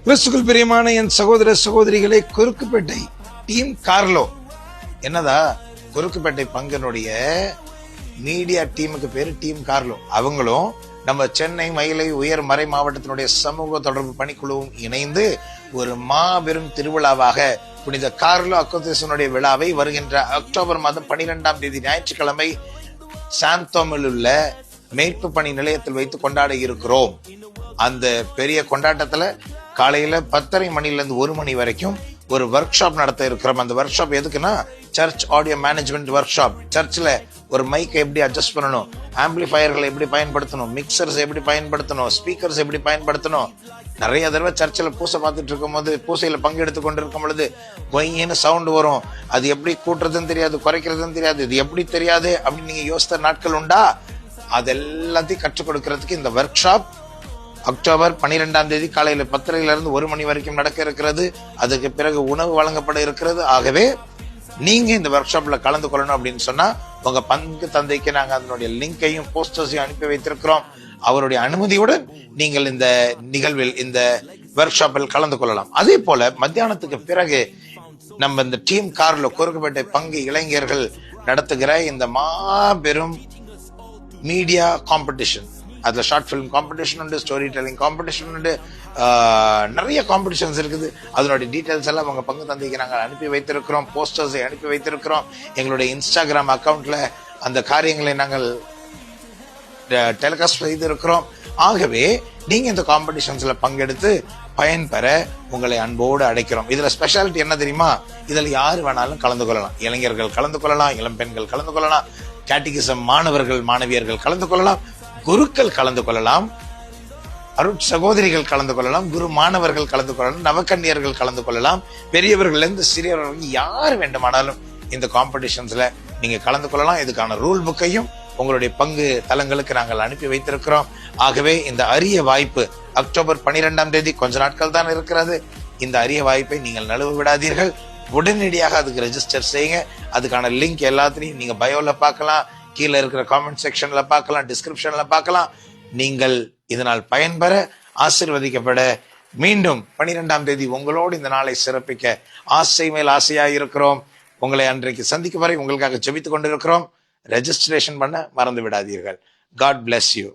கிறிஸ்துக்குள் பிரியமான என் சகோதர சகோதரிகளை, குறுக்குப்பேட்டை டீம் கார்லோ என்னதா குறுக்குப்பேட்டை பங்கனுடைய மீடியா டீமுக்கு பேரு டீம் கார்லோ. அவங்களும் நம்ம சென்னை மயிலை உயர் மறை மாவட்டத்தினுடைய சமூக தொடர்பு பணிக்குழுவும் இணைந்து ஒரு மாபெரும் திருவிழாவாக புனித கார்லோ அக்கோத்தேசனுடைய விழாவை வருகின்ற அக்டோபர் மாதம் 12ஆம் தேதி ஞாயிற்றுக்கிழமை சாந்தோமில் உள்ள மேய்ப்பு பணி நிலையத்தில் வைத்து கொண்டாட இருக்கிறோம். அந்த பெரிய கொண்டாட்டத்துல காலையில 10:30 மணிலிருந்து 1 மணி வரைக்கும் ஒரு ஒர்க் ஷாப் நடத்த இருக்கிறோம். அந்த ஒர்க் ஷாப் எதுக்குன்னா church audio management workshop. சர்ச்ல ஒரு மைக்கை எப்படி அட்ஜஸ்ட் பண்ணணும், ஆம்பிளிஃபயர்களை எப்படி பயன்படுத்தணும், மிக்சர்ஸ் எப்படி பயன்படுத்தணும், ஸ்பீக்கர்ஸ் எப்படி பயன்படுத்தணும். நிறைய தடவை சர்ச்சில் பூசை பார்த்துட்டு இருக்கும் போது, பூசையில பங்கெடுத்து கொண்டு இருக்கும் பொழுது கொய்யின்னு சவுண்ட் வரும். அது எப்படி கூட்டுறதுன்னு தெரியாது, குறைக்கிறதுன்னு தெரியாது, இது எப்படி தெரியாது அப்படின்னு நீங்க யோசித்த நாட்கள் உண்டா? அது எல்லாத்தையும் கற்றுக் கொடுக்கறதுக்கு இந்த ஒர்க் ஷாப் அக்டோபர் 12ஆம் தேதி காலையில 10:30 1 மணி வரைக்கும் நடக்க இருக்கிறது. அதுக்கு பிறகு உணவு வழங்கப்பட இருக்கிறது. ஆகவே நீங்க இந்த ஒர்க் ஷாப்ல கலந்து கொள்ளணும் அப்படின்னு சொன்னா உங்க பங்கு தந்தைக்கு நாங்க அதனுடைய லிங்கையும் போஸ்டர்ஸையும் அனுப்பி வைத்திருக்கிறோம். அவருடைய அனுமதியுடன் நீங்கள் இந்த நிகழ்வில் இந்த ஒர்க் ஷாப்பில் கலந்து கொள்ளலாம். அதே போல மத்தியானத்துக்கு பிறகு நம்ம இந்த டீம் கார்ல குறுக்குப்பேட்டை பங்கு இளைஞர்கள் நடத்துகிற இந்த மாபெரும் மீடியா காம்படிஷன், அதுல ஷார்ட் பிலிம் காம்படிஷன் உண்டு, ஸ்டோரி டெல்லிங் காம்படிஷன் உண்டு, நிறைய காம்படிஷன்ஸ் இருக்குது. அதனுடைய டீடைல்ஸ் எல்லாம் உங்க பங்கு தந்தைக்கு நாங்கள் அனுப்பி வைத்திருக்கிறோம். போஸ்டர்ஸை அனுப்பி வைத்திருக்கிறோம். எங்களுடைய இன்ஸ்டாகிராம் அக்கவுண்ட்ல அந்த காரியங்களை நாங்கள் டெலிகாஸ்ட் செய்திருக்கிறோம். ஆகவே நீங்க இந்த காம்படிஷன்ஸ்ல பங்கெடுத்து பயன்பெற உங்களை அன்போடு அழைக்கிறோம். இதுல ஸ்பெஷாலிட்டி என்ன தெரியுமா? இதுல யாரு வேணாலும் கலந்து கொள்ளலாம். இளைஞர்கள் கலந்து கொள்ளலாம், இளம் பெண்கள் கலந்து கொள்ளலாம், கேட்டிகிசம் மாணவர்கள் மாணவியர்கள் கலந்து கொள்ளலாம், குருக்கள் கலந்து கொள்ளலாம், அருட் சகோதரிகள் கலந்து கொள்ளலாம், குரு மாணவர்கள் கலந்து கொள்ளலாம், நவக்கன்னியர்கள் கலந்து கொள்ளலாம், பெரியவர்கள் இருந்து சிறியவர்கள் யார் வேண்டுமானாலும் இந்த காம்படிஷன்ஸ்ல நீங்க கலந்து கொள்ளலாம். இதுக்கான ரூல் புக்கையும் உங்களுடைய பங்கு தளங்களுக்கு நாங்கள் அனுப்பி வைத்திருக்கிறோம். ஆகவே இந்த அரிய வாய்ப்பு அக்டோபர் 12ஆம் தேதி கொஞ்ச நாட்கள் தான் இருக்கிறது. இந்த அரிய வாய்ப்பை நீங்கள் நழுவ விடாதீர்கள். உடனடியாக அதுக்கு ரெஜிஸ்டர் செய்யுங்க. அதுக்கான லிங்க் எல்லாத்திலையும் நீங்க பயோல பார்க்கலாம், கீழே இருக்கிற காமெண்ட் செக்ஷன்ல பார்க்கலாம், டிஸ்கிரிப்ஷன்ல பார்க்கலாம். நீங்கள் இதனால் பயன்பெற, ஆசீர்வதிக்கப்பட மீண்டும் 12ஆம் தேதி உங்களோடு இந்த நாளை சிறப்பிக்க ஆசை மேல் ஆசையாக இருக்கிறோம். உங்களை அன்றைக்கு சந்திக்கும் வரை உங்களுக்காக ஜெபித்துக் கொண்டிருக்கிறோம். ரெஜிஸ்ட்ரேஷன் பண்ண மறந்து விடாதீர்கள். God bless you.